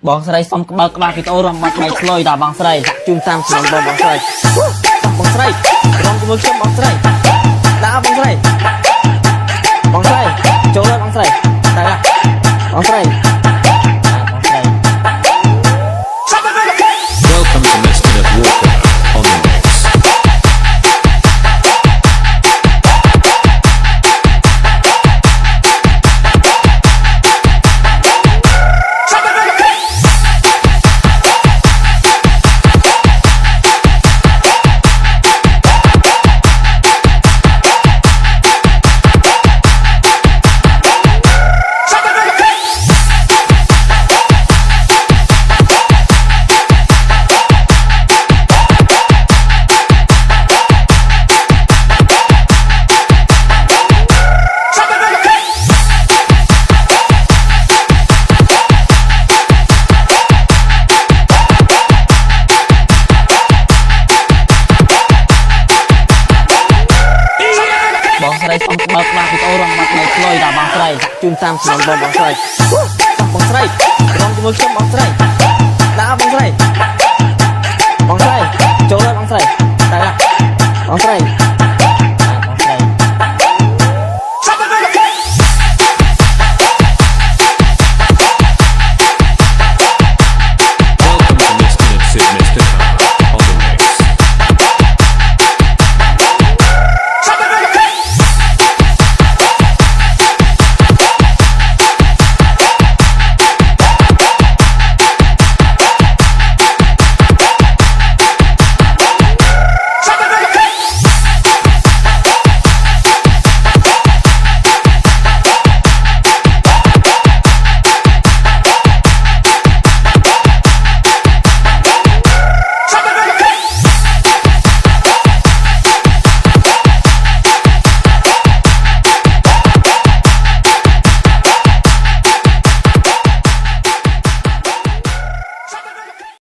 បងស្រីសុំក្បាលវីដេអូរំបាត់បែកឆ្លុយតាបងស្រីដាក់ជូនតាមស្នងបងស្រីបងស្រីរំជាមួយខ្ញុំបងស្រីដាក់បងស្រីចូលលើបងស្រីតែបងស្រី Welcome to Mr. Walker on the mix. បងស្រីសុំក្បាលវីដេអូរំបាត់បែកឆ្លុយតាបងស្រីដាក់ជូនតាមស្នងបងស្រីបងស្រីរំជាមួយខ្ញុំបងស្រី